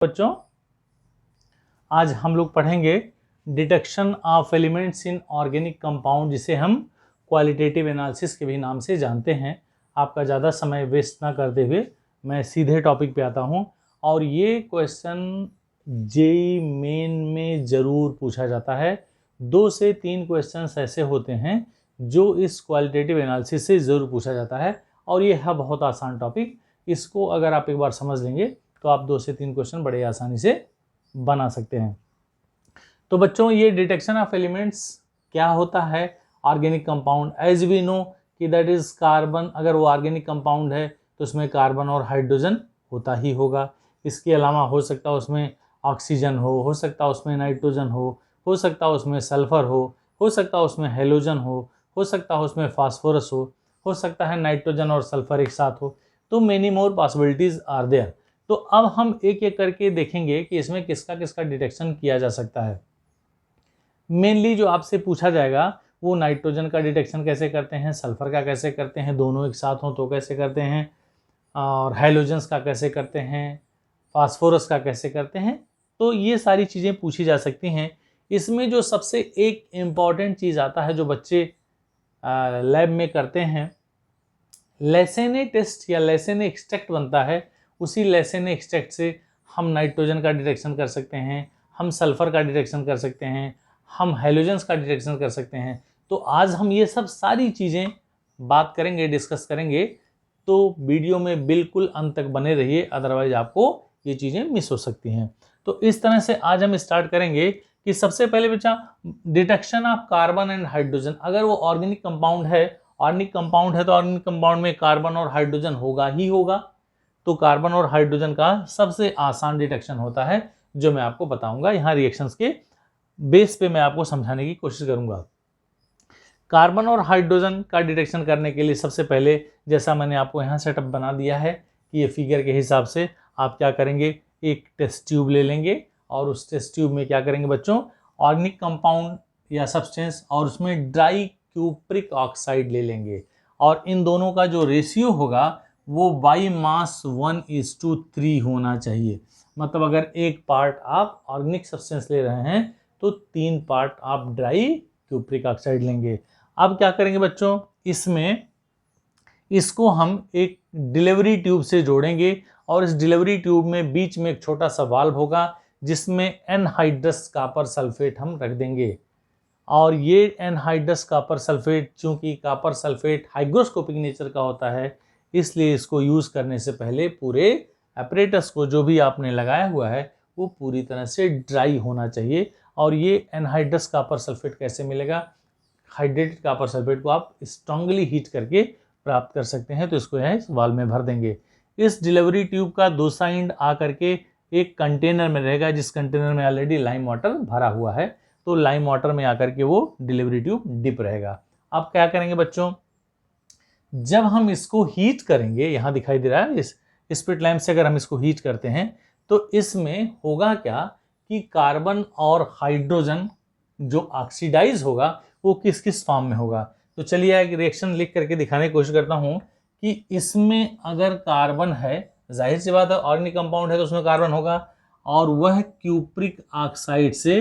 बच्चों आज हम लोग पढ़ेंगे detection of elements in organic compound, जिसे हम क्वालिटेटिव एनालिसिस के भी नाम से जानते हैं। आपका ज़्यादा समय वेस्ट ना करते हुए मैं सीधे टॉपिक पे आता हूँ। और ये क्वेश्चन जेईई मेन में ज़रूर पूछा जाता है। 2 से 3 क्वेश्चंस ऐसे होते हैं जो इस क्वालिटेटिव एनालिसिस से ज़रूर पूछा जाता है, और ये है बहुत आसान टॉपिक। इसको अगर आप एक बार समझ लेंगे तो आप 2 से 3 क्वेश्चन बड़े आसानी से बना सकते हैं। तो बच्चों, ये डिटेक्शन ऑफ एलिमेंट्स क्या होता है? Organic compound, as we know कि दैट इज कार्बन। अगर वो ऑर्गेनिक कंपाउंड है तो उसमें कार्बन और हाइड्रोजन होता ही होगा। इसके अलावा हो सकता है उसमें ऑक्सीजन हो सकता है उसमें नाइट्रोजन हो सकता है उसमें सल्फर हो सकता है उसमें हेलोजन हो सकता है उसमें फास्फोरस हो सकता है नाइट्रोजन और सल्फर एक साथ हो। तो many more possibilities are there. तो अब हम एक एक करके देखेंगे कि इसमें किसका किसका डिटेक्शन किया जा सकता है। मेनली जो आपसे पूछा जाएगा वो नाइट्रोजन का डिटेक्शन कैसे करते हैं, सल्फर का कैसे करते हैं, दोनों एक साथ हों तो कैसे करते हैं, और हाइड्रोजन्स का कैसे करते हैं, फास्फोरस का कैसे करते हैं। तो ये सारी चीज़ें पूछी जा सकती हैं। इसमें जो सबसे एक इम्पॉर्टेंट चीज़ आता है जो बच्चे लैब में करते हैं, लेसेने टेस्ट या लेसेने एक्सट्रैक्ट बनता है। उसी लेसेने एक्सट्रैक्ट से हम नाइट्रोजन का डिटेक्शन कर सकते हैं, हम सल्फर का डिटेक्शन कर सकते हैं, हम हैलोजन्स का डिटेक्शन कर सकते हैं। तो आज हम ये सब सारी चीज़ें बात करेंगे, डिस्कस करेंगे। तो वीडियो में बिल्कुल अंत तक बने रहिए, अदरवाइज आपको ये चीज़ें मिस हो सकती हैं। तो इस तरह से आज हम स्टार्ट करेंगे कि सबसे पहले बच्चा detection of carbon and hydrogen. अगर वो ऑर्गेनिक कंपाउंड है तो ऑर्गेनिक कंपाउंड में कार्बन और हाइड्रोजन होगा ही होगा। तो कार्बन और हाइड्रोजन का सबसे आसान डिटेक्शन होता है जो मैं आपको बताऊंगा। यहाँ रिएक्शंस के बेस पे मैं आपको समझाने की कोशिश करूंगा। कार्बन और हाइड्रोजन का डिटेक्शन करने के लिए सबसे पहले, जैसा मैंने आपको यहाँ सेटअप बना दिया है कि ये फिगर के हिसाब से आप क्या करेंगे, एक टेस्ट ट्यूब ले लेंगे और उस टेस्ट ट्यूब में क्या करेंगे बच्चों, ऑर्गेनिक कंपाउंड या सब्सटेंस और उसमें ड्राई क्यूप्रिक ऑक्साइड ले लेंगे। और इन दोनों का जो रेशियो होगा वो बाई मास 1:3 होना चाहिए। मतलब अगर एक पार्ट आप ऑर्गेनिक सब्सटेंस ले रहे हैं तो 3 पार्ट आप ड्राई क्यूप्रिक ऑक्साइड लेंगे। अब क्या करेंगे बच्चों, इसको हम एक डिलीवरी ट्यूब से जोड़ेंगे और इस डिलीवरी ट्यूब में बीच में एक छोटा सा वाल्व होगा जिसमें एनहाइड्रस कॉपर सल्फेट हम रख देंगे। और ये एनहाइड्रस कॉपर सल्फेट, चूंकि कॉपर सल्फेट हाइग्रोस्कोपिक नेचर का होता है, इसलिए इसको यूज़ करने से पहले पूरे एपरेटस को जो भी आपने लगाया हुआ है वो पूरी तरह से ड्राई होना चाहिए। और ये एनहाइड्रस कॉपर सल्फेट कैसे मिलेगा, हाइड्रेटेड कॉपर सल्फेट को आप स्ट्रांगली हीट करके प्राप्त कर सकते हैं। तो इसको यहाँ इस वाल में भर देंगे। इस डिलीवरी ट्यूब का दूसरा एंड आकर के एक कंटेनर में रहेगा, जिस कंटेनर में ऑलरेडी लाइम वाटर भरा हुआ है। तो लाइम वाटर में आकर के वो डिलीवरी ट्यूब डिप रहेगा। अब क्या करेंगे बच्चों, जब हम इसको हीट करेंगे, यहाँ दिखाई दे रहा है इस स्प्लिट लैम्प से अगर हम इसको हीट करते हैं तो इसमें होगा क्या कि कार्बन और हाइड्रोजन जो ऑक्सीडाइज होगा वो किस किस फॉर्म में होगा। तो चलिए एक रिएक्शन लिख करके दिखाने की कोशिश करता हूँ कि इसमें अगर कार्बन है, जाहिर सी बात है ऑर्गेनिक कंपाउंड है तो उसमें कार्बन होगा, और वह क्यूप्रिक ऑक्साइड से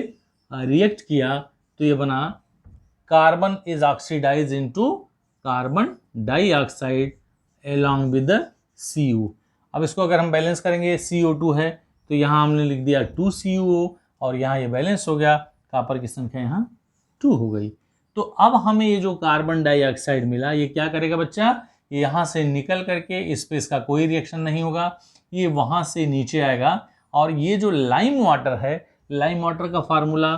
रिएक्ट किया तो ये बना carbon is oxidise into carbon dioxide along with the Cu। अब इसको अगर हम बैलेंस करेंगे, CO2 है तो यहाँ हमने लिख दिया 2CuO और यहाँ ये बैलेंस हो गया, कॉपर की संख्या यहाँ 2 हो गई। तो अब हमें ये जो कार्बन डाइऑक्साइड मिला ये क्या करेगा बच्चा, ये यहाँ से निकल करके, इस पे इसका कोई रिएक्शन नहीं होगा, ये वहाँ से नीचे आएगा। और ये जो लाइम वाटर है, लाइम वाटर का फार्मूला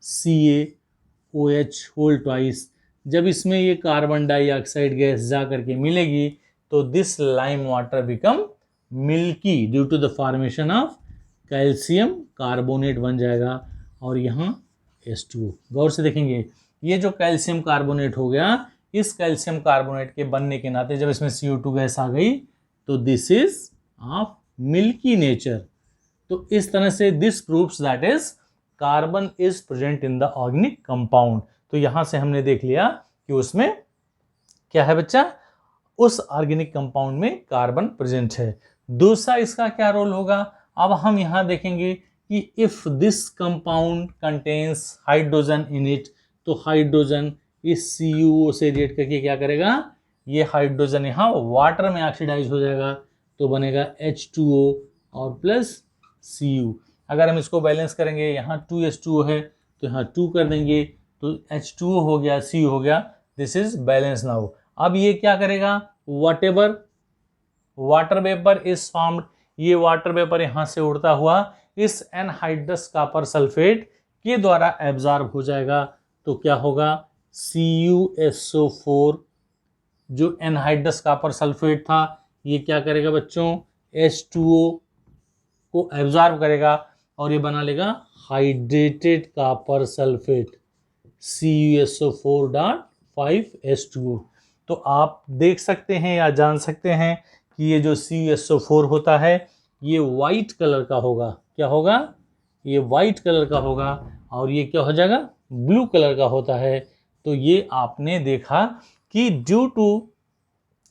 CaOH होल ट्वाइस। जब इसमें ये कार्बन डाइऑक्साइड गैस जा करके मिलेगी तो this lime water become milky due to the formation of calcium carbonate बन जाएगा। और यहाँ H2O। गौर से देखेंगे, ये जो कैल्शियम कार्बोनेट हो गया, इस कैल्शियम कार्बोनेट के बनने के नाते जब इसमें CO2 गैस आ गई तो this is of milky nature. तो इस तरह से this proves that is carbon is present in the organic compound. तो यहां से हमने देख लिया कि उसमें क्या है बच्चा, उस ऑर्गेनिक कंपाउंड में कार्बन प्रेजेंट है। दूसरा इसका क्या रोल होगा, अब हम यहाँ देखेंगे कि if this compound contains hydrogen in it, तो हाइड्रोजन इस CuO से रिएक्ट करके क्या करेगा, ये हाइड्रोजन यहाँ वाटर में ऑक्सीडाइज हो जाएगा, तो बनेगा H2O और प्लस Cu। अगर हम इसको बैलेंस करेंगे, यहाँ 2H2O है तो यहाँ 2 कर देंगे, तो H2O हो गया, Cu हो गया, दिस इज बैलेंस नाउ। अब ये क्या करेगा, whatever water vapour is formed, ये वाटर वेपर यहाँ से उड़ता हुआ इस एनहाइड्रस कॉपर सल्फेट के द्वारा एब्जॉर्ब हो जाएगा, तो क्या होगा, CuSO4 जो एनहाइड्रस कॉपर सल्फेट था ये क्या करेगा बच्चों, H2O को एब्जॉर्ब करेगा और ये बना लेगा हाइड्रेटेड कॉपर सल्फेट CuSO4.5H2O। तो आप देख सकते हैं या जान सकते हैं कि ये जो CuSO4 होता है ये वाइट कलर का होगा, क्या होगा, ये वाइट कलर का होगा, और ये क्या हो जाएगा, ब्लू कलर का होता है। तो ये आपने देखा कि due to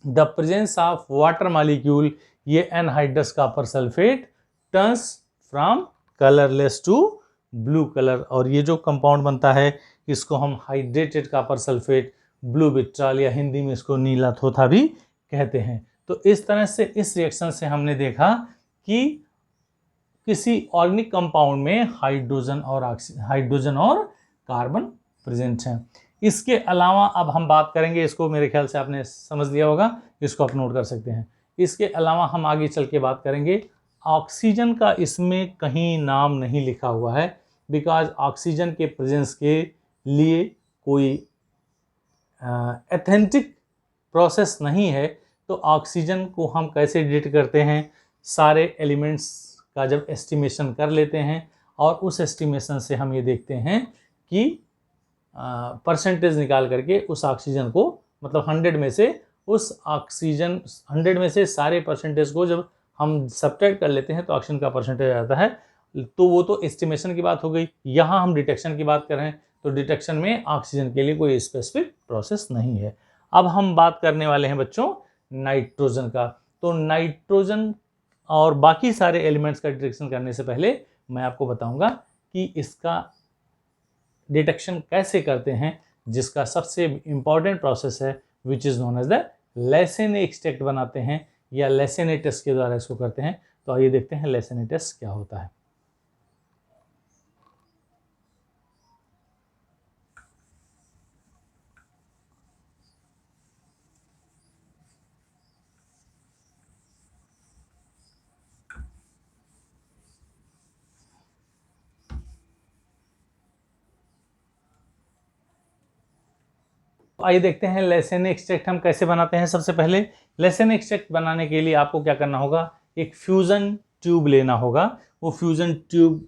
the presence of water molecule ये anhydrous copper sulphate turns from colourless to blue colour, और ये जो कंपाउंड बनता है इसको हम hydrated copper sulphate blue vitriol या हिंदी में इसको नीला थोथा भी कहते हैं। तो इस तरह से इस रिएक्शन से हमने देखा कि किसी ऑर्गेनिक कंपाउंड में हाइड्रोजन और कार्बन प्रेजेंट हैं। इसके अलावा अब हम बात करेंगे, इसको मेरे ख्याल से आपने समझ लिया होगा, इसको आप नोट कर सकते हैं। इसके अलावा हम आगे चल के बात करेंगे, ऑक्सीजन का इसमें कहीं नाम नहीं लिखा हुआ है, बिकॉज ऑक्सीजन के प्रेजेंस के लिए कोई एथेंटिक प्रोसेस नहीं है। तो ऑक्सीजन को हम कैसे डिटेक्ट करते हैं, सारे एलिमेंट्स का जब एस्टिमेशन कर लेते हैं और उस एस्टिमेशन से हम ये देखते हैं कि परसेंटेज निकाल करके उस ऑक्सीजन को, मतलब 100 में से उस ऑक्सीजन 100 में से सारे परसेंटेज को जब हम सब्ट्रैक्ट कर लेते हैं तो ऑक्सीजन का परसेंटेज आता है। तो वो तो एस्टिमेशन की बात हो गई, यहाँ हम डिटेक्शन की बात कर रहे हैं, तो डिटेक्शन में ऑक्सीजन के लिए कोई स्पेसिफिक प्रोसेस नहीं है। अब हम बात करने वाले हैं बच्चों नाइट्रोजन का। तो नाइट्रोजन और बाकी सारे एलिमेंट्स का डिटेक्शन करने से पहले मैं आपको बताऊंगा कि इसका डिटेक्शन कैसे करते हैं, जिसका सबसे इंपॉर्टेंट प्रोसेस है which is known as the Lassaigne extract बनाते हैं या लेसेने टेस्ट के द्वारा इसको करते हैं। तो आइए देखते हैं लेसेने टेस्ट क्या होता है। आइए देखते हैं लेसेने एक्सट्रैक्ट हम कैसे बनाते हैं। सबसे पहले लेसेने एक्सट्रैक्ट बनाने के लिए आपको क्या करना होगा, एक फ्यूज़न ट्यूब लेना होगा। वो फ्यूज़न ट्यूब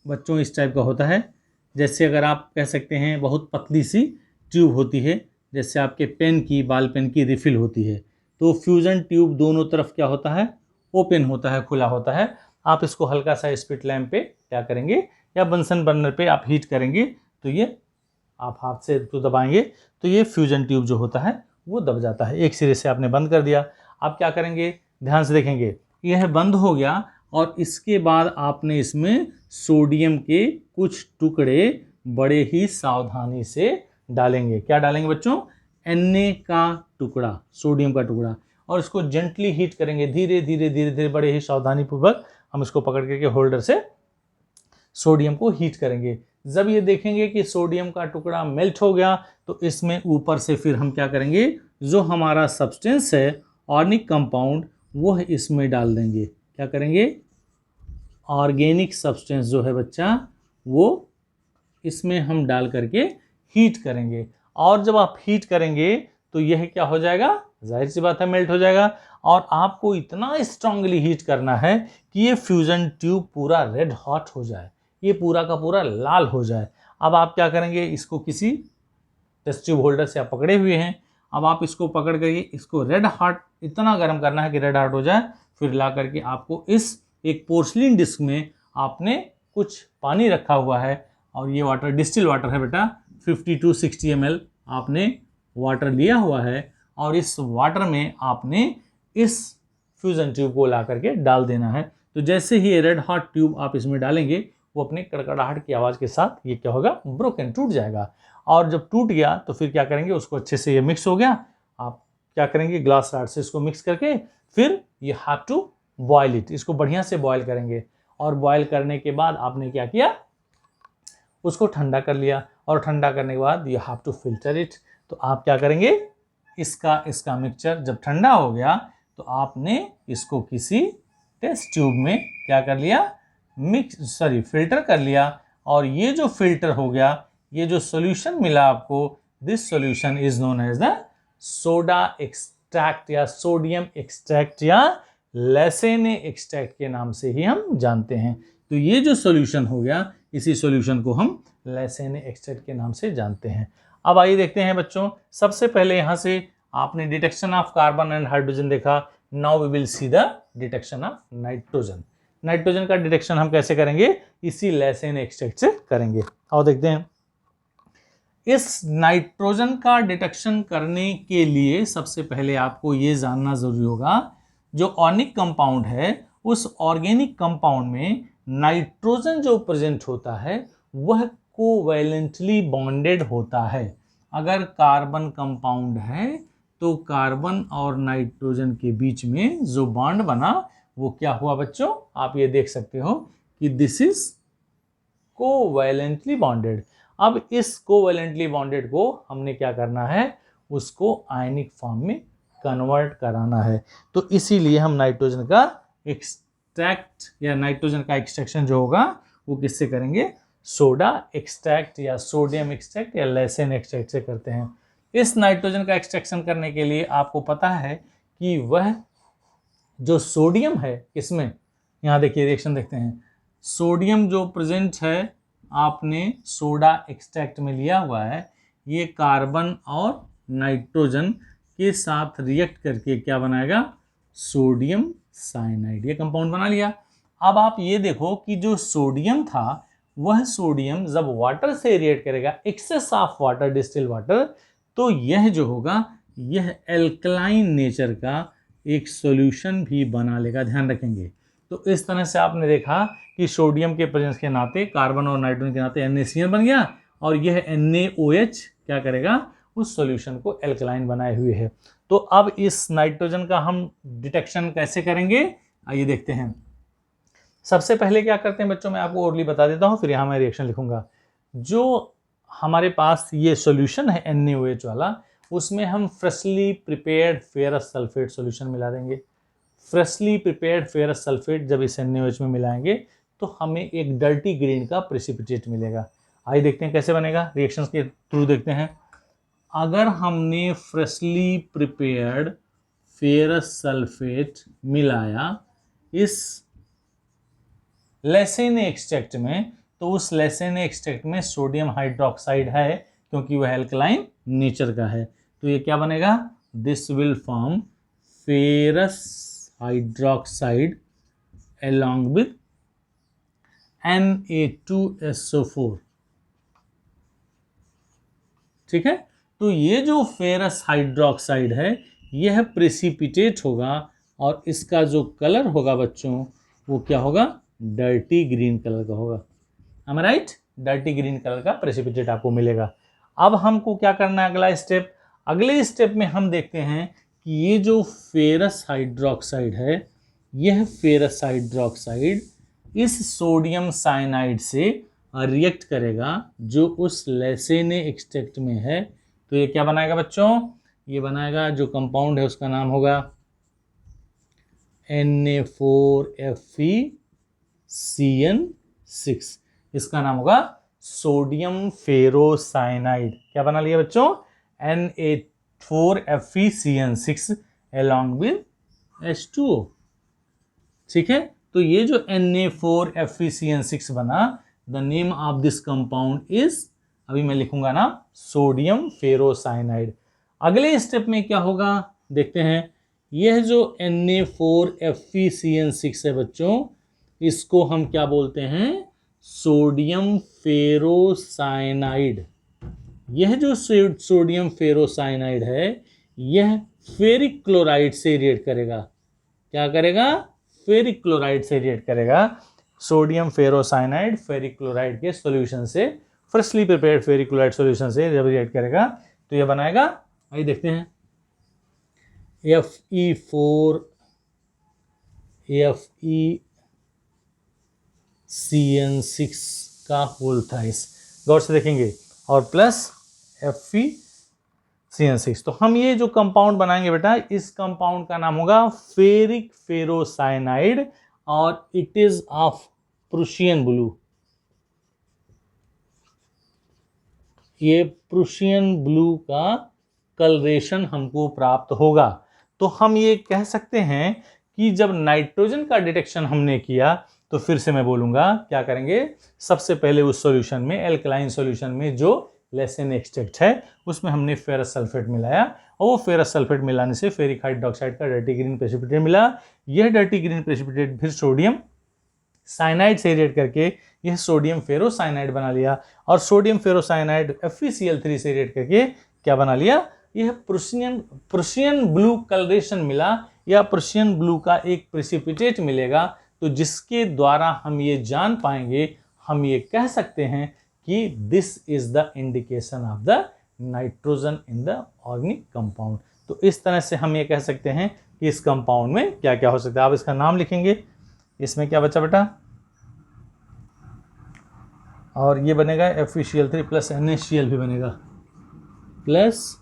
बच्चों इस टाइप का होता है, जैसे अगर आप कह सकते हैं बहुत पतली सी ट्यूब होती है, जैसे आपके पेन की, बाल पेन की रिफिल होती है। तो फ्यूज़न ट्यूब दोनों तरफ क्या होता है, ओपन होता है, खुला होता है। आप इसको हल्का सा स्पिट लैम्प पे क्या करेंगे या बंसन बर्नर पे आप हीट करेंगे, तो ये आप हाथ से तो दबाएंगे तो ये फ्यूजन ट्यूब जो होता है वो दब जाता है। एक सिरे से आपने बंद कर दिया, आप क्या करेंगे, ध्यान से देखेंगे, यह बंद हो गया और इसके बाद आपने इसमें सोडियम के कुछ टुकड़े बड़े ही सावधानी से डालेंगे। क्या डालेंगे बच्चों, Na का टुकड़ा, सोडियम का टुकड़ा, और इसको जेंटली हीट करेंगे, धीरे धीरे धीरे धीरे बड़े ही सावधानी पूर्वक हम इसको पकड़ करके होल्डर से सोडियम को हीट करेंगे। जब ये देखेंगे कि सोडियम का टुकड़ा मेल्ट हो गया तो इसमें ऊपर से फिर हम क्या करेंगे, जो हमारा सब्सटेंस है ऑर्गेनिक कंपाउंड वो है इसमें डाल देंगे। क्या करेंगे, ऑर्गेनिक सब्सटेंस जो है बच्चा वो इसमें हम डाल करके हीट करेंगे। और जब आप हीट करेंगे तो यह क्या हो जाएगा, जाहिर सी बात है मेल्ट हो जाएगा। और आपको इतना स्ट्रांगली हीट करना है कि ये फ्यूजन ट्यूब पूरा रेड हॉट हो जाए, ये पूरा का पूरा लाल हो जाए। अब आप क्या करेंगे, इसको किसी टेस्ट ट्यूब होल्डर से आप पकड़े हुए हैं, अब आप इसको पकड़ करके इसको रेड हॉट इतना गर्म करना है कि रेड हॉट हो जाए। फिर ला करके आपको इस एक पोर्सलिन डिस्क में आपने कुछ पानी रखा हुआ है, और ये वाटर डिस्टिल वाटर है बेटा, 50 to 60 ml आपने वाटर लिया हुआ है, और इस वाटर में आपने इस फ्यूजन ट्यूब को ला करके डाल देना है। तो जैसे ही ये रेड हॉट ट्यूब आप इसमें डालेंगे वो अपने कड़कड़ाहट की आवाज़ के साथ ये क्या होगा, ब्रोकन, टूट जाएगा। और जब टूट गया तो फिर क्या करेंगे, उसको अच्छे से ये मिक्स हो गया, आप क्या करेंगे ग्लास रॉड से इसको मिक्स करके फिर you have to boil it, इसको बढ़िया से बॉयल करेंगे। और बॉयल करने के बाद आपने क्या किया, उसको ठंडा कर लिया, और ठंडा करने के बाद you have to filter it. तो आप क्या करेंगे, इसका मिक्सचर जब ठंडा हो गया तो आपने इसको किसी टेस्ट ट्यूब में क्या कर लिया, फिल्टर कर लिया। और ये जो फिल्टर हो गया, ये जो सॉल्यूशन मिला आपको, this solution is known as the soda extract या सोडियम एक्सट्रैक्ट या लेसेने एक्सट्रैक्ट के नाम से ही हम जानते हैं। तो ये जो सॉल्यूशन हो गया, इसी सॉल्यूशन को हम लेसेने एक्सट्रैक्ट के नाम से जानते हैं। अब आइए देखते हैं बच्चों, सबसे पहले यहाँ से आपने detection of carbon and hydrogen देखा। Now we will see the detection of nitrogen. Nitrogen का डिटेक्शन हम कैसे करेंगे, इसी लेसेने एक्सट्रैक्ट से करेंगे। और देखते हैं, इस नाइट्रोजन का डिटेक्शन करने के लिए सबसे पहले आपको ये जानना जरूरी होगा, जो ऑर्गेनिक कंपाउंड है उस ऑर्गेनिक कंपाउंड में नाइट्रोजन जो प्रेजेंट होता है वह कोवैलेंटली बॉन्डेड होता है। अगर कार्बन कंपाउंड है तो कार्बन और नाइट्रोजन के बीच में जो बॉन्ड बना वो क्या हुआ बच्चों, आप ये देख सकते हो कि दिस इज कोवैलेंटली बॉन्डेड। अब इस कोवैलेंटली बॉन्डेड को हमने क्या करना है, उसको आयनिक फॉर्म में कन्वर्ट कराना है। तो इसीलिए हम नाइट्रोजन का एक्सट्रैक्ट या नाइट्रोजन का एक्सट्रैक्शन जो होगा वो किससे करेंगे, सोडा एक्सट्रैक्ट या सोडियम एक्सट्रैक्ट या लेसेन एक्सट्रैक्ट से करते हैं। इस नाइट्रोजन का एक्सट्रैक्शन करने के लिए आपको पता है कि वह जो सोडियम है, इसमें यहाँ देखिए रिएक्शन देखते हैं, सोडियम जो प्रेजेंट है आपने सोडा एक्सट्रैक्ट में लिया हुआ है, ये कार्बन और नाइट्रोजन के साथ रिएक्ट करके क्या बनाएगा, सोडियम साइनाइड, ये कंपाउंड बना लिया। अब आप ये देखो कि जो सोडियम था वह सोडियम जब वाटर से रिएक्ट करेगा, excess of water, distil water, तो यह जो होगा यह एल्कलाइन नेचर का एक सॉल्यूशन भी बना लेगा, ध्यान रखेंगे। तो इस तरह से आपने देखा कि सोडियम के प्रेजेंस के नाते कार्बन और नाइट्रोजन के नाते NaCl बन गया, और यह NaOH क्या करेगा, उस सॉल्यूशन को एल्कलाइन बनाए हुए है। तो अब इस नाइट्रोजन का हम डिटेक्शन कैसे करेंगे, आइए देखते हैं। सबसे पहले क्या करते हैं बच्चों, मैं आपको ओरली बता देता हूँ, फिर यहाँ मैं रिएक्शन लिखूंगा। जो हमारे पास ये सॉल्यूशन है NaOH वाला, उसमें हम freshly prepared ferrous sulphate solution मिला देंगे। फ्रेशली प्रिपेयर्ड फेरस सल्फेट जब इस NaOH में मिलाएंगे तो हमें एक डर्टी ग्रीन का प्रेसिपिटेट मिलेगा। आइए देखते हैं कैसे बनेगा, रिएक्शंस के थ्रू देखते हैं। अगर हमने फ्रेशली प्रिपेयर्ड फेरस सल्फेट मिलाया इस लेसेने एक्सट्रैक्ट में, तो उस लेसेने एक्सट्रैक्ट में सोडियम हाइड्रोक्साइड है, क्योंकि वह एल्कलाइन नेचर का है। तो ये क्या बनेगा, this will form ferrous hydroxide along with Na2SO4, ठीक है। तो ये जो फेरस हाइड्रोक्साइड है यह प्रेसिपिटेट होगा, और इसका जो कलर होगा बच्चों वो क्या होगा, डर्टी ग्रीन कलर का होगा। am I right? Dirty green colour का प्रेसिपिटेट आपको मिलेगा। अब हमको क्या करना है, अगला स्टेप, अगले स्टेप में हम देखते हैं कि ये जो फेरस हाइड्रोक्साइड है, यह फेरस हाइड्रोक्साइड इस सोडियम साइनाइड से रिएक्ट करेगा जो उस लेसेने एक्सट्रैक्ट में है। तो ये क्या बनाएगा बच्चों, ये बनाएगा, जो कंपाउंड है उसका नाम होगा Na4FeCN6, इसका नाम होगा सोडियम फेरोसाइनाइड। क्या बना लिया बच्चों, Na4FeCN6 along with H2O, ठीक है। तो ये जो Na4FeCN6 बना, the name of this compound is, अभी मैं लिखूंगा ना, सोडियम फेरोसाइनाइड। अगले स्टेप में क्या होगा देखते हैं। यह जो Na4FeCN6 है बच्चों, इसको हम क्या बोलते हैं, सोडियम फेरोसाइनाइड। यह जो सोडियम फेरोसाइनाइड है यह फेरिक क्लोराइड से रिएक्ट करेगा। क्या करेगा, फेरिक क्लोराइड से रिएक्ट करेगा, सोडियम फेरोसाइनाइड फेरिक क्लोराइड के सॉल्यूशन से, freshly prepared ferric chloride solution से जब रिएक्ट करेगा तो ये बनाएगा, आइए देखते हैं, FeCN6 का होल थ्राइस, गौर से देखेंगे, और प्लस FeCN6। तो हम ये जो कंपाउंड बनाएंगे बेटा, इस कंपाउंड का नाम होगा फेरिक फेरोसाइनाइड और it is of Prussian blue. ये प्रूशियन ब्लू का कलरेशन हमको प्राप्त होगा। तो हम ये कह सकते हैं कि जब नाइट्रोजन का डिटेक्शन हमने किया, तो फिर से मैं बोलूंगा क्या करेंगे, सबसे पहले उस सॉल्यूशन में, एल्कलाइन सॉल्यूशन में जो लेसेन एक्सट्रैक्ट है, उसमें हमने फेरस सल्फेट मिलाया, और वो फेरस सल्फेट मिलाने से फेरिक हाइड्रोक्साइड का डर्टी ग्रीन प्रेसिपिटेट मिला। यह डर्टी ग्रीन प्रेसिपिटेट फिर सोडियम साइनाइड से रिएक्ट करके यह सोडियम फेरोसाइनाइड बना लिया, और सोडियम फेरोसाइनाइड FeCl3 से रिएक्ट करके क्या बना लिया, यह प्रूशियन ब्लू कलरेशन मिला, या प्रूशियन ब्लू का एक प्रेसिपिटेट मिलेगा। तो जिसके द्वारा हम ये जान पाएंगे, हम ये कह सकते हैं कि this is the indication of the nitrogen in the organic compound. तो इस तरह से हम ये कह सकते हैं कि इस कंपाउंड में क्या क्या हो सकता है। आप इसका नाम लिखेंगे, इसमें क्या बचा बेटा, और ये बनेगा FeCl3 प्लस NaCl भी बनेगा, प्लस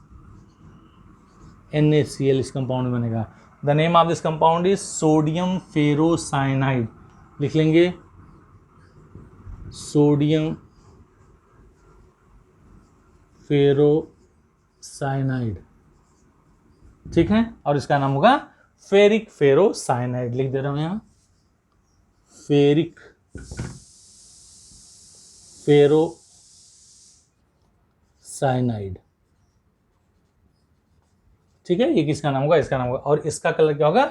NaCl इस कंपाउंड में बनेगा। The name of this compound is sodium ferrocyanide, लिख लेंगे सोडियम फेरोसाइनाइड, ठीक है, और इसका नाम होगा फेरिक फेरोसाइनाइड, लिख दे रहा हूं यहां, फेरिक फेरोसाइनाइड, ठीक है। ये किसका नाम होगा, इसका नाम होगा, और इसका कलर क्या होगा,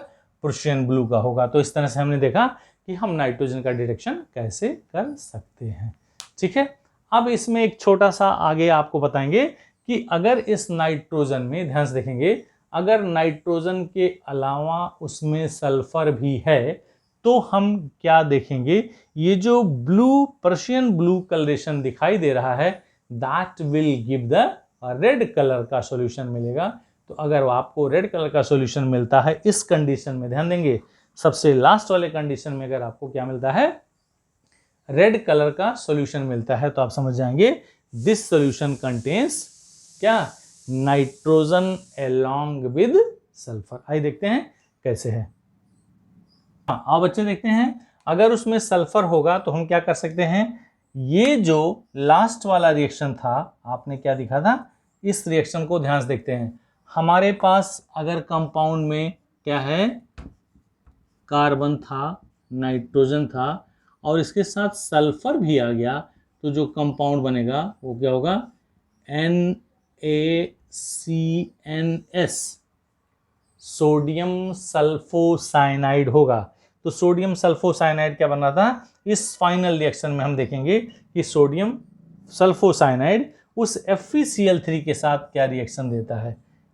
प्रूशियन ब्लू का होगा। तो इस तरह से हमने देखा कि हम नाइट्रोजन का डिटेक्शन कैसे कर सकते हैं, ठीक है। अब इसमें एक छोटा सा आगे आपको बताएंगे कि अगर इस नाइट्रोजन में, ध्यान से देखेंगे, अगर नाइट्रोजन के अलावा उसमें सल्फर भी है, तो हम क्या देखेंगे, ये जो ब्लू, पर्शियन ब्लू कलरेशन दिखाई दे रहा है, that will give the red colour का सॉल्यूशन मिलेगा। तो अगर आपको रेड कलर का सॉल्यूशन मिलता है इस कंडीशन में, ध्यान देंगे, सबसे लास्ट वाले कंडीशन में अगर आपको क्या मिलता है, रेड कलर का सॉल्यूशन मिलता है, तो आप समझ जाएंगे दिस सॉल्यूशन कंटेन्स क्या, नाइट्रोजन अलोंग विद सल्फर। आइए देखते हैं कैसे है। अब बच्चे देखते हैं, अगर उसमें सल्फर होगा तो हम क्या कर सकते हैं, ये जो लास्ट वाला रिएक्शन था, आपने क्या दिखा था, इस रिएक्शन को ध्यान से देखते हैं। हमारे पास अगर कंपाउंड में क्या है, कार्बन था, नाइट्रोजन था, और इसके साथ सल्फर भी आ गया, तो जो कंपाउंड बनेगा वो क्या होगा, NaCNS, सोडियम सल्फोसाइनाइड होगा। तो सोडियम सल्फोसाइनाइड क्या बना था, इस फाइनल रिएक्शन में हम देखेंगे कि सोडियम सल्फोसाइनाइड उस FeCl3 के साथ क्या रिएक्शन देता है।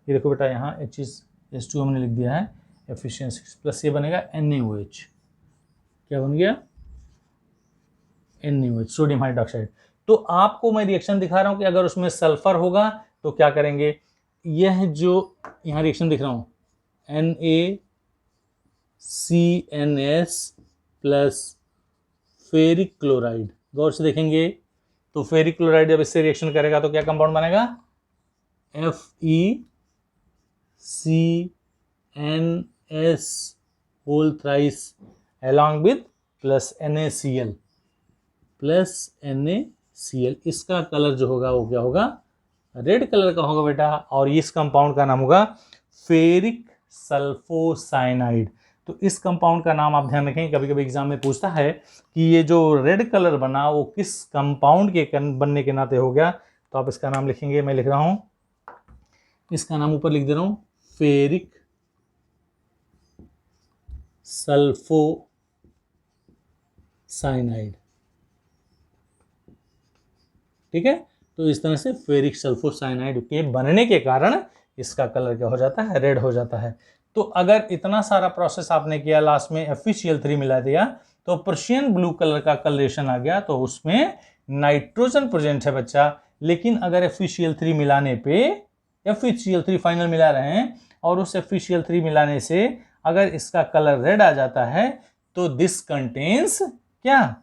ये देखो बेटा, यहाँ H2 हमने लिख दिया है, FeCN6 प्लस ये बनेगा NaOH, क्या बन गया, NaOH, सोडियम हाइड्रोक्साइड। तो आपको मैं रिएक्शन दिखा रहा हूं कि अगर उसमें सल्फर होगा तो क्या करेंगे, यह जो यहाँ रिएक्शन दिख रहा हूं, NaCNS प्लस फेरिक क्लोराइड, गौर से देखेंगे, तो फेरिक क्लोराइड जब इससे रिएक्शन करेगा तो क्या कंपाउंड बनेगा, FeCNS whole thrice along with plus NaCl plus NaCl। इसका कलर जो होगा वो क्या होगा, रेड कलर का होगा बेटा, और इस कंपाउंड का नाम होगा फेरिक सल्फोसाइनाइड। तो इस कंपाउंड का नाम आप ध्यान रखें, कभी कभी एग्जाम में पूछता है कि ये जो रेड कलर बना वो किस कंपाउंड के बनने के नाते हो गया, तो आप इसका नाम लिखेंगे, मैं लिख रहा हूं, इसका नाम ऊपर लिख दे रहा हूं, फेरिक सल्फोसाइनाइड, ठीक है। तो इस तरह से फेरिक सल्फोसाइनाइड के बनने के कारण इसका कलर क्या हो जाता है, रेड हो जाता है। तो अगर इतना सारा प्रोसेस आपने किया, लास्ट में FeCl3 मिला दिया, तो पर्शियन ब्लू कलर का कलरेशन आ गया, तो उसमें नाइट्रोजन प्रेजेंट है बच्चा। लेकिन अगर FeCl3 मिलाने पे, FeCl3 फाइनल मिला रहे हैं और उस FeCl3 मिलाने से अगर इसका कलर रेड आ जाता है, तो दिस कंटेन्स क्या,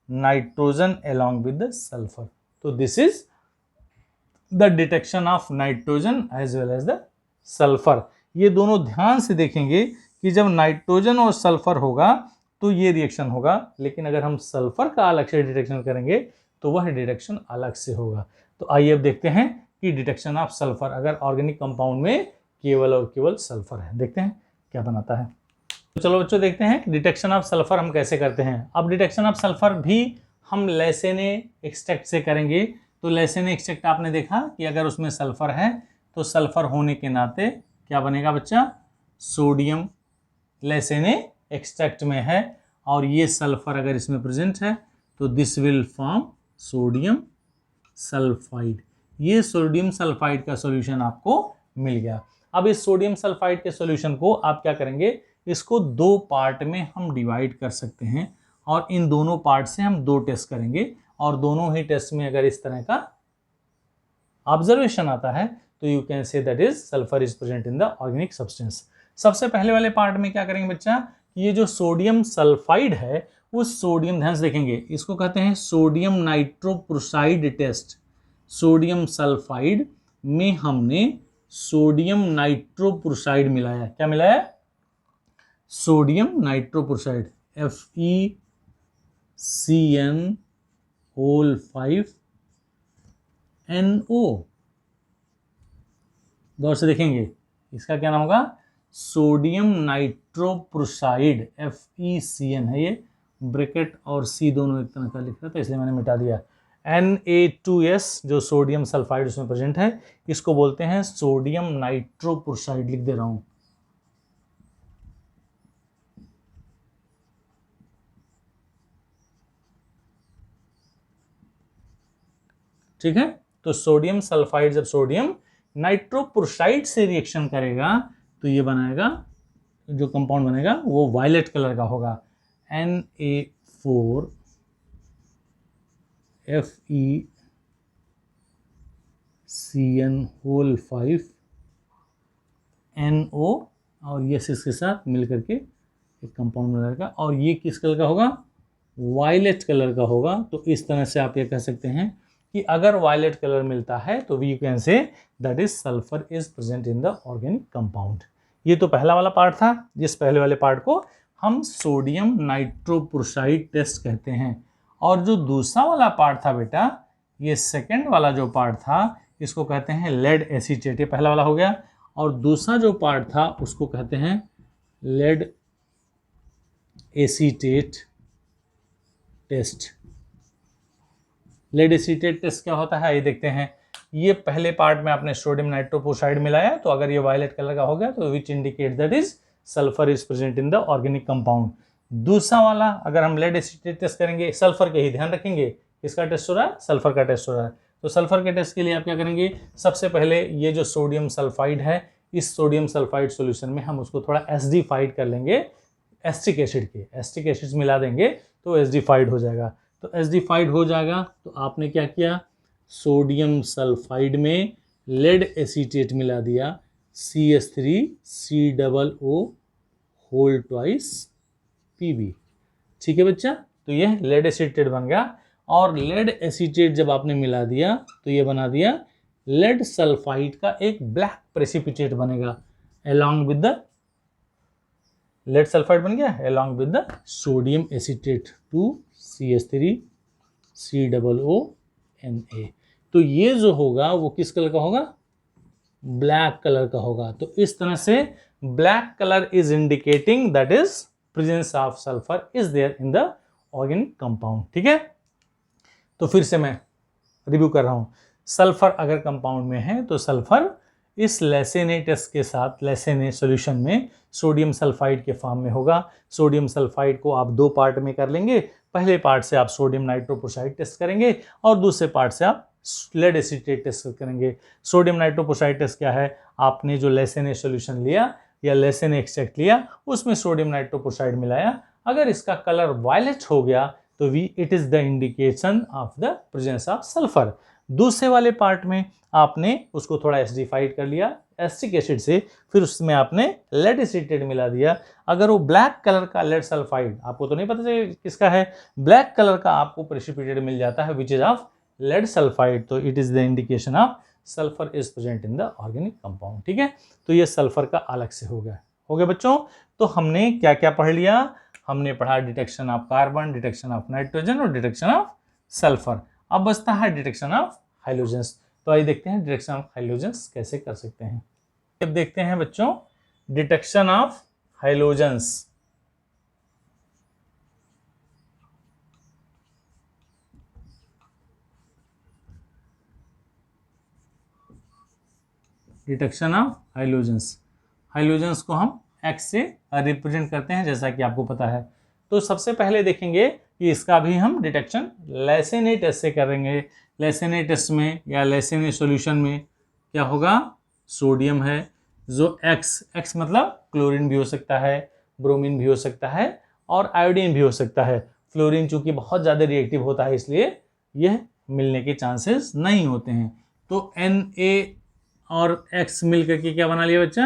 nitrogen along with the sulphur. तो this is the detection of nitrogen as well as the sulphur. ये दोनों ध्यान से देखेंगे कि जब नाइट्रोजन और सल्फर होगा तो ये रिएक्शन होगा, लेकिन अगर हम सल्फर का अलग से डिटेक्शन करेंगे तो वह डिटेक्शन अलग से होगा। तो आइए अब देखते हैं कि डिटेक्शन ऑफ सल्फर, अगर ऑर्गेनिक कंपाउंड में केवल और केवल सल्फर है, देखते हैं क्या बनाता है। तो चलो बच्चों देखते हैं डिटेक्शन ऑफ सल्फर हम कैसे करते हैं। अब डिटेक्शन ऑफ सल्फर भी हम लेसेने एक्सट्रैक्ट से करेंगे। तो लेसेने एक्सट्रैक्ट आपने देखा कि अगर उसमें सल्फर है तो सल्फर होने के नाते क्या बनेगा बच्चा, सोडियम लेसेने एक्सट्रैक्ट में है, और ये सल्फर अगर इसमें प्रेजेंट है तो this will form sodium sulphide. ये सोडियम सल्फाइड का सॉल्यूशन आपको मिल गया। अब इस सोडियम सल्फाइड के सॉल्यूशन को आप क्या करेंगे, इसको दो पार्ट में हम डिवाइड कर सकते हैं, और इन दोनों पार्ट से हम दो टेस्ट करेंगे, और दोनों ही टेस्ट में अगर इस तरह का ऑब्जर्वेशन आता है तो you can say that is sulphur is present in the organic substance. सबसे पहले वाले पार्ट में क्या करेंगे बच्चा, ये जो सोडियम सल्फाइड है उस सोडियम, ध्यान से देखेंगे, इसको कहते हैं sodium nitroprusside test. Sodium sulphide में हमने सोडियम नाइट्रोप्रोसाइड मिलाया, क्या मिलाया, सोडियम नाइट्रोप्रोसाइड FeCN5NO। गौर से देखेंगे, इसका क्या नाम होगा, सोडियम नाइट्रोप्रोसाइड, FeCN है, ये ब्रैकेट और C दोनों एक तरह का लिख रहा था इसलिए मैंने मिटा दिया। Na2S जो सोडियम सल्फाइड उसमें प्रेजेंट है, इसको बोलते हैं सोडियम नाइट्रोप्रोसाइड, लिख दे रहा हूं। ठीक है, तो सोडियम सल्फाइड जब सोडियम नाइट्रोप्रोसाइड से रिएक्शन करेगा तो ये बनाएगा, जो कंपाउंड बनेगा वो वायलेट कलर का होगा, Na4FeCN5NO, और ये इसके साथ मिल करके एक कंपाउंड बनाएगा, और ये किस कलर का होगा, वायलेट कलर का होगा। तो इस तरह से आप ये कह सकते हैं कि अगर वायलेट कलर मिलता है तो we can say that is sulphur is present in the organic compound. ये तो पहला वाला पार्ट था, जिस पहले वाले पार्ट को हम सोडियम नाइट्रोप्रोसाइड टेस्ट कहते हैं। और जो दूसरा वाला पार्ट था बेटा, ये सेकंड वाला जो पार्ट था इसको कहते हैं लेड एसीटेट। ये पहला वाला हो गया, और दूसरा जो पार्ट था उसको कहते हैं lead acetate test. Lead acetate test क्या होता है ये देखते हैं। ये पहले पार्ट में आपने सोडियम नाइट्रोप्रोसाइड मिलाया, तो अगर ये वायलेट कलर का हो गया तो which indicate that is sulphur is present in the organic compound. दूसरा वाला अगर हम लेड एसीटेट टेस्ट करेंगे, सल्फर के ही ध्यान रखेंगे, किसका टेस्ट हो रहा है, सल्फर का टेस्ट हो रहा है। तो सल्फर के टेस्ट के लिए आप क्या करेंगे, सबसे पहले ये जो सोडियम सल्फाइड है, इस सोडियम सल्फाइड सॉल्यूशन में हम उसको थोड़ा एसिडिफाइड कर लेंगे, एस्टिक एसिड के, एस्टिक एसिड मिला देंगे तो एसिडिफाइड हो जाएगा। तो एसिडिफाइड हो जाएगा तो आपने क्या किया, सोडियम सल्फाइड में लेड एसीटेट मिला दिया, CH3COO होल ट्वाइस Pb। ठीक है बच्चा, तो ये लेड एसीटेट बन गया। और लेड एसीटेट जब आपने मिला दिया तो ये बना दिया लेड सल्फाइड का एक ब्लैक प्रेसिपिटेट बनेगा, along with the lead sulphide बन गया along with the sodium acetate 2CH3COO तो ये जो होगा वो किस कलर का होगा, ब्लैक कलर का होगा। तो इस तरह से black colour is indicating that is presence of sulphur is there in the organic compound. ठीक है, तो फिर से मैं रिव्यू कर रहा हूं। सल्फर अगर कंपाउंड में है तो सल्फर इस लेसेने टेस्ट के साथ, लेसेने सॉल्यूशन में सोडियम सल्फाइड के फॉर्म में होगा। सोडियम सल्फाइड को आप दो पार्ट में कर लेंगे, पहले पार्ट से आप सोडियम नाइट्रोप्रोसाइड टेस्ट करेंगे और दूसरे पार्ट से आप लेड एसीटेट टेस्ट करेंगे। सोडियम नाइट्रोप्रोसाइड टेस्ट क्या है, आपने जो लेसेने सॉल्यूशन लिया या लेसेन एक्सट्रैक्ट लिया, उसमें सोडियम नाइट्रोक्लोराइड मिलाया, अगर इसका कलर वायलेट हो गया तो it is the indication of the presence of sulphur. दूसरे वाले पार्ट में आपने उसको थोड़ा एसिडिफाइड कर लिया एसिटिक एसिड से, फिर उसमें आपने लेड एसिटेट मिला दिया। अगर वो ब्लैक कलर का लेड सल्फाइड, आपको तो नहीं पता किसका है, ब्लैक कलर का आपको प्रेसिपिटेट मिल जाता है which is of lead sulphide, तो it is the indication of sulphur is present in the organic compound. ठीक है, तो ये सल्फर का अलग से हो गया बच्चों। तो हमने क्या क्या पढ़ लिया, हमने पढ़ा detection of carbon, detection of nitrogen और डिटेक्शन ऑफ सल्फर। अब बचता है डिटेक्शन ऑफ हाइड्रोजन्स। तो आइए देखते हैं डिटेक्शन ऑफ हाइड्रोजन्स कैसे कर सकते हैं। अब देखते हैं बच्चों detection of hydrogens. Detection of hydrogens, hydrogens को हम एक्स से रिप्रेजेंट करते हैं जैसा कि आपको पता है। तो सबसे पहले देखेंगे कि इसका भी हम डिटेक्शन लेसेने टेस्ट से करेंगे। लेसेने टेस्ट में या लेसेने सॉल्यूशन में क्या होगा, सोडियम है जो एक्स मतलब क्लोरीन भी हो सकता है, ब्रोमीन भी हो सकता है और आयोडीन भी हो सकता है। फ्लोरीन चूंकि बहुत ज़्यादा रिएक्टिव होता है इसलिए यह मिलने के चांसेस नहीं होते हैं। तो Na और X मिल करके क्या बना लिया बच्चा,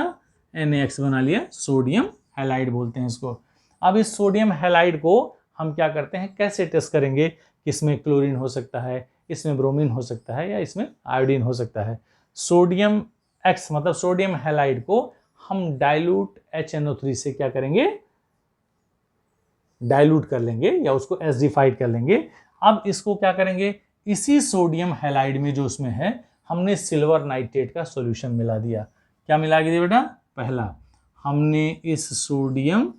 NaX बना लिया, सोडियम हैलाइड बोलते हैं इसको। अब इस सोडियम हैलाइड को हम क्या करते हैं, कैसे टेस्ट करेंगे, इसमें क्लोरीन हो सकता है, इसमें ब्रोमीन हो सकता है या इसमें आयोडीन हो सकता है। सोडियम X मतलब सोडियम हैलाइड को हम डाइल्यूट HNO3 से क्या करेंगे, डाइल्यूट कर लेंगे या उसको एसिडिफाइड कर लेंगे। अब इसको क्या करेंगे, इसी सोडियम हैलाइड में जो उसमें है हमने सिल्वर नाइट्रेट का सॉल्यूशन मिला दिया। क्या मिला दिया बेटा, पहला हमने इस सोडियम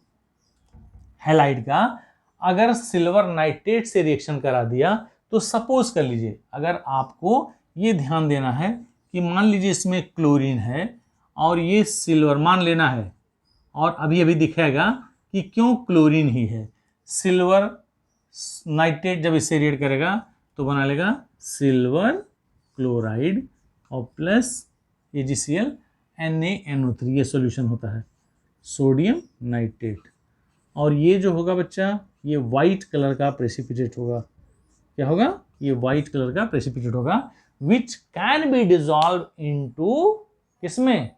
हैलाइड का अगर सिल्वर नाइट्रेट से रिएक्शन करा दिया तो सपोज कर लीजिए, अगर आपको ये ध्यान देना है कि मान लीजिए इसमें क्लोरीन है और ये सिल्वर मान लेना है, और अभी अभी दिखेगा कि क्यों क्लोरीन ही है। सिल्वर नाइट्रेट जब इससे रिएक्ट करेगा तो बना लेगा सिल्वर क्लोराइड और प्लस AgCl NaNO3, ये सॉल्यूशन होता है सोडियम नाइट्रेट। और ये जो होगा बच्चा, ये वाइट कलर का प्रेसिपिटेट होगा। क्या होगा, ये वाइट कलर का प्रेसिपिटेट होगा which can be dissolve into किसमें,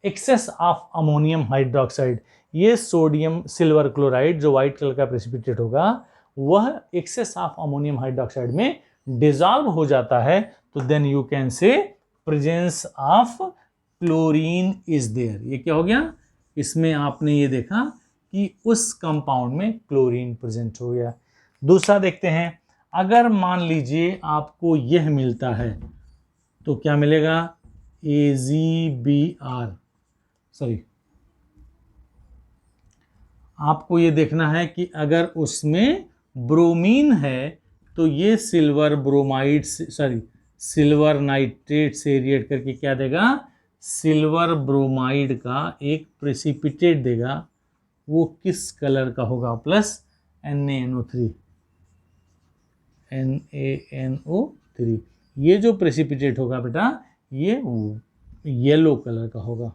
एक्सेस ऑफ अमोनियम हाइड्रोक्साइड। ये सोडियम सिल्वर क्लोराइड जो व्हाइट कलर का प्रेसिपिटेट होगा वह एक्सेस ऑफ अमोनियम हाइड्रोक्साइड में डिजॉल्व हो जाता है। तो then you can say presence of chlorine is there. ये क्या हो गया, इसमें आपने ये देखा कि उस कंपाउंड में क्लोरीन प्रेजेंट हो गया। दूसरा देखते हैं, अगर मान लीजिए आपको यह मिलता है तो क्या मिलेगा, AgBr, सॉरी आपको ये देखना है कि अगर उसमें ब्रोमीन है तो ये silver bromide sorry silver nitrate से रिएक्ट करके क्या देगा, सिल्वर ब्रोमाइड का एक प्रेसिपिटेट देगा। वो किस कलर का होगा, प्लस NaNO3, NaNO3। ये जो प्रेसिपिटेट होगा बेटा ये येलो कलर का होगा।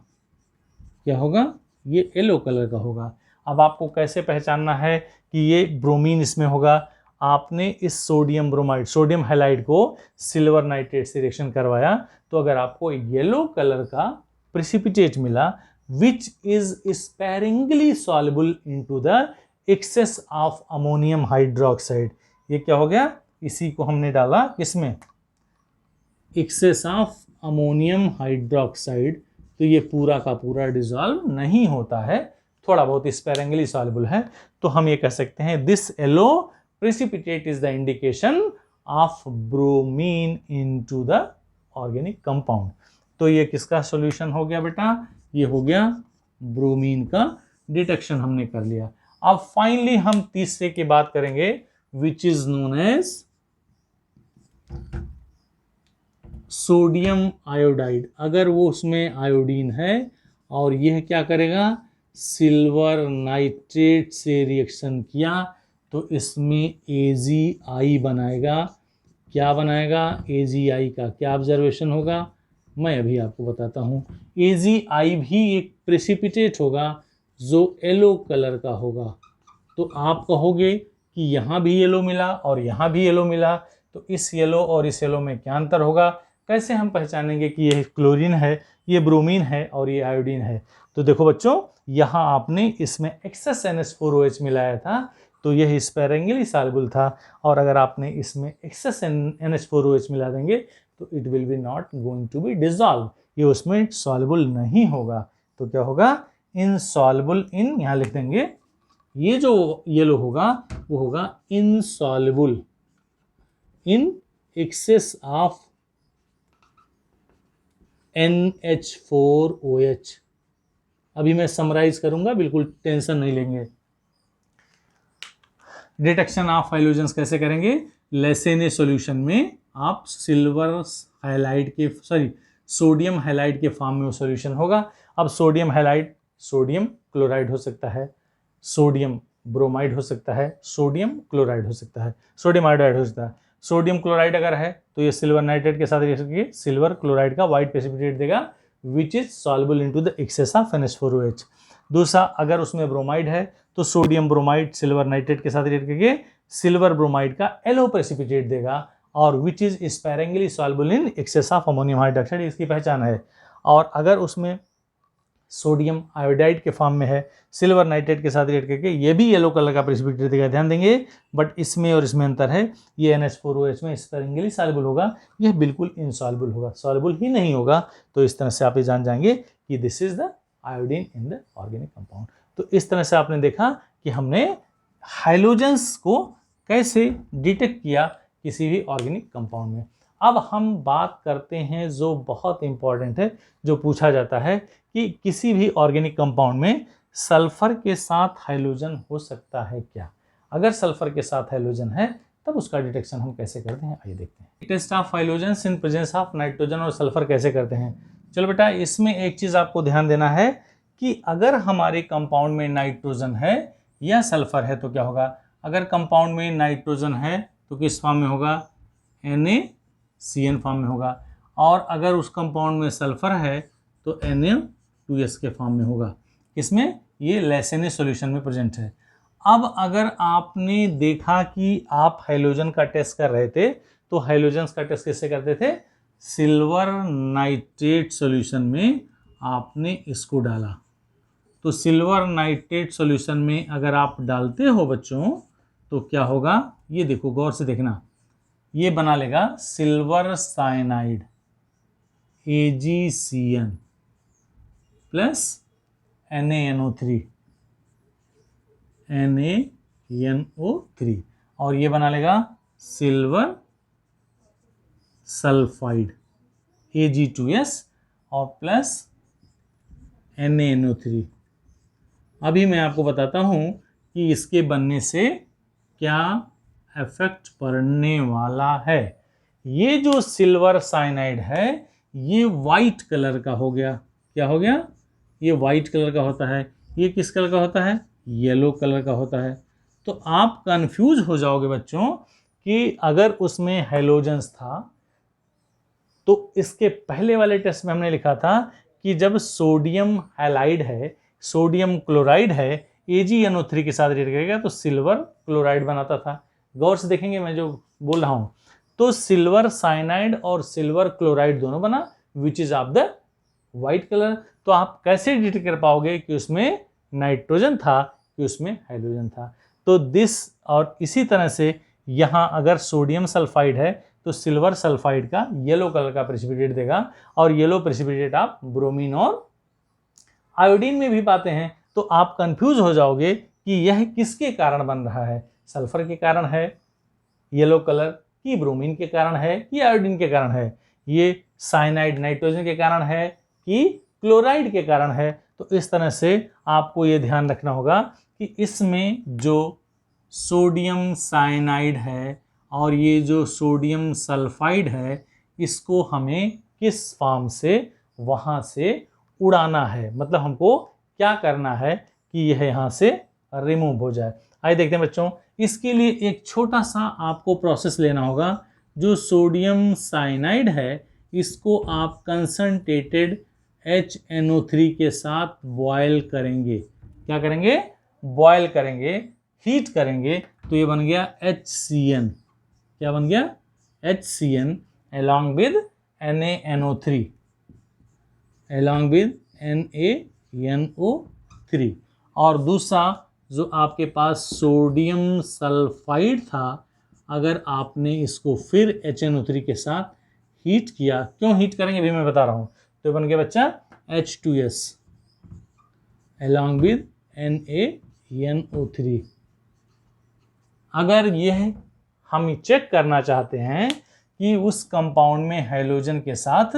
क्या होगा, ये येलो कलर का होगा। अब आपको कैसे पहचानना है कि ये ब्रोमीन इसमें होगा, आपने इस सोडियम ब्रोमाइड सोडियम हैलाइड को सिल्वर नाइट्रेट से रिएक्शन करवाया तो अगर आपको येलो कलर का प्रेसिपिटेट मिला which is sparingly soluble into the excess of ammonium hydroxide, ये क्या हो गया, इसी को हमने डाला किसमें, एक्सेस ऑफ अमोनियम हाइड्रोक्साइड। तो ये पूरा का पूरा डिजॉल्व नहीं होता है, थोड़ा बहुत स्पेरिंगली सॉल्युबल है। तो हम ये कह सकते हैं this yellow precipitate is the indication of bromine into the organic compound. तो ये किसका सॉल्यूशन हो गया बेटा, ये हो गया ब्रोमीन का डिटेक्शन हमने कर लिया। अब फाइनली हम तीसरे की बात करेंगे which is known as sodium iodide. अगर वो उसमें आयोडीन है और यह क्या करेगा, सिल्वर नाइट्रेट से रिएक्शन किया तो इसमें AgI बनाएगा। क्या बनाएगा, AgI का क्या ऑब्जर्वेशन होगा, मैं अभी आपको बताता हूँ। AgI भी एक प्रेसिपिटेट होगा जो येलो कलर का होगा। तो आप कहोगे कि यहाँ भी येलो मिला और यहाँ भी येलो मिला, तो इस येलो और इस येलो में क्या अंतर होगा? कैसे हम पहचानेंगे कि यह क्लोरीन है, ये ब्रोमीन है और ये आयोडीन है? तो देखो बच्चों, यहाँ आपने इसमें एक्सेस NH4OH मिलाया था तो यह स्पैरेंगली सॉल्युबल था, और अगर आपने इसमें एक्सेस NH4OH मिला देंगे तो it will be not going to be dissolve, ये उसमें सॉल्युबल नहीं होगा। तो क्या होगा? इनसॉल्युबल इन, यहाँ लिख देंगे, ये जो येलो होगा वो होगा insoluble in excess of NH4OH। अभी मैं समराइज करूंगा, बिल्कुल टेंशन नहीं लेंगे। डिटेक्शन ऑफ हाइड्रोजन्स कैसे करेंगे? लेसेने सॉल्यूशन में आप सोडियम हैलाइड के फॉर्म में वो सॉल्यूशन होगा। अब सोडियम हैलाइड, सोडियम क्लोराइड हो सकता है, सोडियम ब्रोमाइड हो सकता है, सोडियम क्लोराइड हो सकता है, सोडियम आयोडाइड हो सकता है। सोडियम क्लोराइड अगर है तो ये सिल्वर नाइट्रेट के साथ रिएक्शन सिल्वर क्लोराइड का व्हाइट प्रेसिपिटेट देगा which is soluble into the excess of NH4OH। दूसरा, अगर उसमें ब्रोमाइड है तो सोडियम ब्रोमाइड सिल्वर नाइट्रेट के साथ रिएक्ट करके सिल्वर ब्रोमाइड का येलो प्रेसिपिटेट देगा, और which is sparingly soluble in excess of ammonium hydroxide, इसकी पहचान है। और अगर उसमें सोडियम आयोडाइड के फॉर्म में है, सिल्वर नाइट्रेट के साथ रिएक्ट करके ये भी येलो कलर का प्रेसिपिटेट देगा। ध्यान देंगे, बट इसमें और इसमें अंतर है, ये NH4OH में स्पैरेंगली सॉल्युबल होगा, यह बिल्कुल इनसॉल्युबल होगा, सॉल्युबल ही नहीं होगा। तो इस तरह से आप ये जान जाएंगे कि this is the iodine in the organic compound. तो इस तरह से आपने देखा कि हमने हाइड्रोजन्स को कैसे डिटेक्ट किया किसी भी ऑर्गेनिक कंपाउंड में। अब हम बात करते हैं जो बहुत इंपॉर्टेंट है, जो पूछा जाता है कि किसी भी ऑर्गेनिक कंपाउंड में सल्फर के साथ हाइड्रोजन हो सकता है क्या? अगर सल्फर के साथ हाइड्रोजन है तब उसका डिटेक्शन हम कैसे करते हैं, आइए देखते हैं। Test of hydrogen in presence of nitrogen और सल्फर कैसे करते हैं? चलो बेटा, इसमें एक चीज आपको ध्यान देना है कि अगर हमारे कंपाउंड में नाइट्रोजन है या सल्फर है तो क्या होगा? अगर कंपाउंड में नाइट्रोजन है तो किस फॉर्म में होगा? NaCN फॉर्म में होगा, और अगर उस कंपाउंड में सल्फर है तो Na2S के फॉर्म में होगा। इसमें ये लेसेने सॉल्यूशन में प्रेजेंट है। अब अगर आपने देखा कि आप हाइड्रोजन का टेस्ट कर रहे थे तो हाइड्रोजन का टेस्ट कैसे करते थे? सिल्वर नाइट्रेट सॉल्यूशन में आपने इसको डाला, तो सिल्वर नाइट्रेट सॉल्यूशन में अगर आप डालते हो बच्चों तो क्या होगा? ये देखो, गौर से देखना, ये बना लेगा silver cyanide AgCN plus NaNO3 और ये बना लेगा सिल्वर सल्फाइड Ag2S और प्लस NaNO3। अभी मैं आपको बताता हूं कि इसके बनने से क्या इफेक्ट पड़ने वाला है। ये जो सिल्वर साइनाइड है ये वाइट कलर का हो गया। क्या हो गया? ये वाइट कलर का होता है। ये किस कलर का होता है? येलो कलर का होता है। तो आप कंफ्यूज हो जाओगे बच्चों कि अगर उसमें हैलोजेंस था तो इसके पहले वाले टेस्ट में हमने लिखा था कि जब सोडियम हैलाइड है, सोडियम क्लोराइड है, AgNO3 के साथ रिएक्ट करेगा तो सिल्वर क्लोराइड बनाता था। गौर से देखेंगे मैं जो बोल रहा हूं, तो सिल्वर साइनाइड और सिल्वर क्लोराइड दोनों बना विच is of the white colour. तो आप कैसे डिटेक्ट कर पाओगे कि उसमें नाइट्रोजन था कि उसमें हाइड्रोजन था? तो दिस, और इसी तरह से यहां अगर सोडियम सल्फाइड है तो सिल्वर सल्फाइड का येलो कलर का प्रेसिपिटेट देगा, और येलो प्रेसिपिटेट आप ब्रोमीन और आयोडीन में भी पाते हैं। तो आप कंफ्यूज हो जाओगे कि यह किसके कारण बन रहा है, सल्फर के कारण है येलो कलर, कि ब्रोमीन के कारण है, कि आयोडीन के कारण है, ये साइनाइड नाइट्रोजन के कारण है कि क्लोराइड के कारण है। तो इस तरह से आपको ये ध्यान रखना होगा कि इसमें जो सोडियम साइनाइड है और ये जो सोडियम सल्फाइड है इसको हमें किस फॉर्म से वहाँ से उड़ाना है, मतलब हमको क्या करना है कि यह यहाँ से रिमूव हो जाए। आइए देखते हैं बच्चों, इसके लिए एक छोटा सा आपको प्रोसेस लेना होगा। जो सोडियम साइनाइड है इसको आप कंसंट्रेटेड HNO3 के साथ बॉयल करेंगे। क्या करेंगे? बॉयल करेंगे, हीट करेंगे, तो ये बन गया HCN। क्या बन गया? HCN along with NaNO3 along with NaNO3। और दूसरा जो आपके पास सोडियम सल्फाइड था, अगर आपने इसको फिर HNO3 के साथ हीट किया, क्यों हीट करेंगे अभी मैं बता रहा हूं, तो बन गया बच्चा H2S along with NaNO3। अगर यह हम चेक करना चाहते हैं कि उस कंपाउंड में हाइड्रोजन के साथ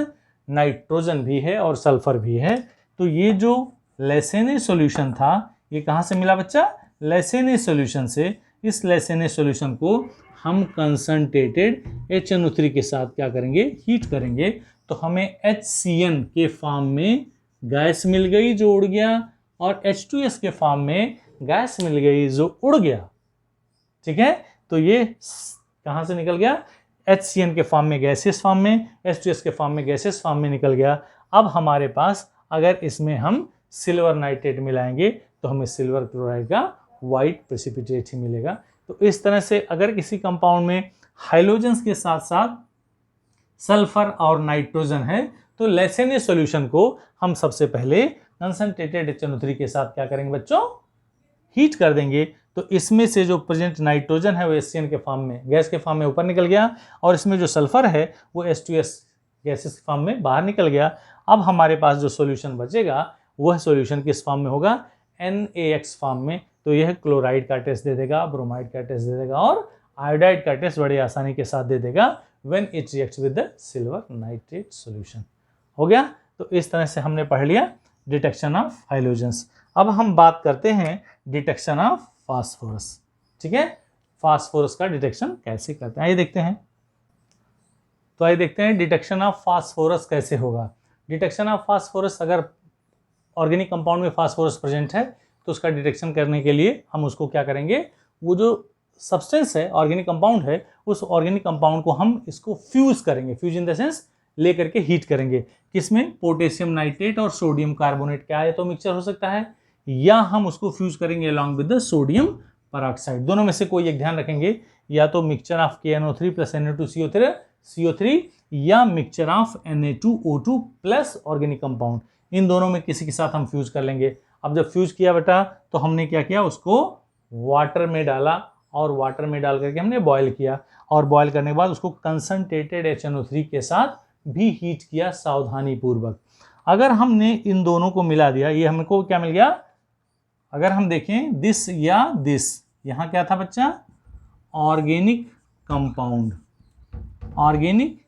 नाइट्रोजन भी है और सल्फर भी है, तो ये जो लेसेने सॉल्यूशन था, ये कहाँ से मिला बच्चा? लेसेने सॉल्यूशन से। इस लेसेने सॉल्यूशन को हम कंसंट्रेटेड HNO3 के साथ क्या करेंगे? हीट करेंगे, तो हमें HCN के फॉर्म में गैस मिल गई जो उड़ गया, और H2S के फॉर्म में गैस मिल गई जो उड़ गया। ठीक है, तो ये कहां से निकल गया? HCN के फॉर्म में गैसेस फॉर्म में, H2S के फॉर्म में गैसेस फॉर्म में निकल गया। अब हमारे पास अगर इसमें हम सिल्वर नाइट्रेट मिलाएंगे तो हमें सिल्वर क्लोराइड का वाइट प्रेसिपिटेट ही मिलेगा। तो इस तरह से अगर किसी कंपाउंड में हाइड्रोजन के साथ साथ सल्फर और नाइट्रोजन है, तो लेसेने सॉल्यूशन को हम सबसे पहले कंसंट्रेटेड HNO3 के साथ क्या करेंगे बच्चों? हीट कर देंगे। तो इसमें से जो प्रेजेंट नाइट्रोजन है वो HCN के फॉर्म में, गैस के फॉर्म में ऊपर निकल गया, और इसमें जो सल्फर है वो H2S गैसेस के फॉर्म में बाहर निकल गया। अब हमारे पास जो सॉल्यूशन बचेगा वह सॉल्यूशन किस फॉर्म में होगा? NaX फॉर्म में। तो यह क्लोराइड का टेस्ट दे देगा, ब्रोमाइड का टेस्ट दे देगा, और आयोडाइड का टेस्ट बड़े आसानी के साथ दे देगा when it reacts with the silver nitrate solution. हो गया? तो इस तरह से हमने पढ़ लिया डिटेक्शन ऑफ हाइड्रोजन्स। अब हम बात करते हैं डिटेक्शन ऑफ फास्फोरस। ठीक है, फास्फोरस का डिटेक्शन कैसे करते हैं, आइए देखते हैं। तो आइए देखते हैं डिटेक्शन ऑफ फास्फोरस कैसे होगा। डिटेक्शन ऑफ फास्फोरस, अगर ऑर्गेनिक कंपाउंड में फास्फोरस प्रेजेंट है तो उसका डिटेक्शन करने के लिए हम उसको क्या करेंगे? वो जो सब्सटेंस है, ऑर्गेनिक कंपाउंड है, उस ऑर्गेनिक कंपाउंड को हम इसको फ्यूज करेंगे, फ्यूज इन द सेंस लेकर के हीट करेंगे। किसमें? पोटेशियम नाइट्रेट और सोडियम कार्बोनेट, क्या है तो मिक्सचर हो सकता है, या हम उसको फ्यूज करेंगे along with the sodium peroxide. दोनों में से कोई एक ध्यान रखेंगे, या तो mixture of KNO3 plus Na2CO3 या mixture of Na2O2 plus organic compound. इन दोनों में किसी के साथ हम फ्यूज कर लेंगे। अब जब फ्यूज किया बेटा, तो हमने क्या किया? उसको वाटर में डाला, और वाटर में डाल करके हमने बॉयल किया, और बॉयल करने के बाद उसको कंसंट्रेटेड HNO3 के साथ भी हीट किया सावधानी पूर्वक। अगर हमने इन दोनों को मिला दिया, ये हमको क्या मिल गया? अगर हम देखें दिस या दिस, यहां क्या था बच्चा? Organic compound, organic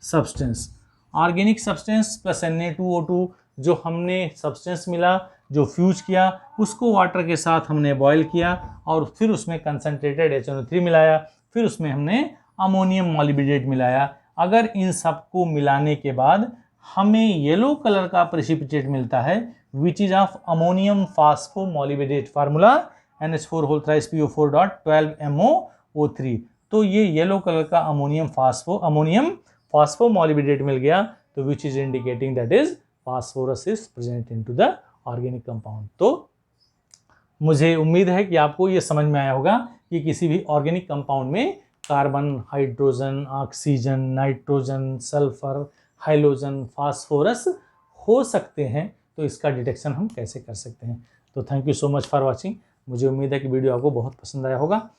substance, organic substance plus Na2O2 जो हमने सब्सटेंस मिला, जो फ्यूज किया, उसको वाटर के साथ हमने बॉयल किया, और फिर उसमें कंसंट्रेटेड HNO3 मिलाया, फिर उसमें हमने अमोनियम मॉलिब्डेट मिलाया। अगर इन सबको मिलाने के बाद हमें येलो कलर का प्रेसिपिटेट मिलता है, which is of ammonium phosphomolybdate, formula NH4-PO4.12MoO3। तो ये येलो कलर का अमोनियम फास्फोमॉलिब्डेट मिल गया, तो which is indicating that is phosphorus is present into the organic compound. तो मुझे उम्मीद है कि आपको ये समझ में आया होगा कि किसी भी ऑर्गेनिक कंपाउंड में carbon, hydrogen, oxygen, nitrogen, sulphur, hydrogen, phosphorus हो सकते हैं, तो इसका डिटेक्शन हम कैसे कर सकते हैं। तो thank you so much for watching. मुझे उम्मीद है कि वीडियो आपको बहुत पसंद आया होगा,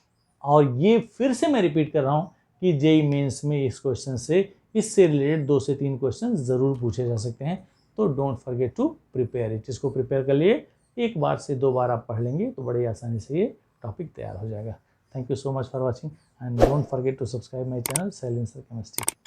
और ये फिर से मैं रिपीट कर रहा हूँ कि जेईई मेंस में इस क्वेश्चन से, इससे रिलेटेड 2 से 3 क्वेश्चन ज़रूर पूछे जा सकते हैं। तो don't forget to prepare it. इसको प्रिपेयर कर लिए, एक बार से 2 बार आप पढ़ लेंगे तो बड़ी आसानी से ये टॉपिक तैयार हो जाएगा। Thank you so much for watching, and don't forget to subscribe my channel silencer chemistry.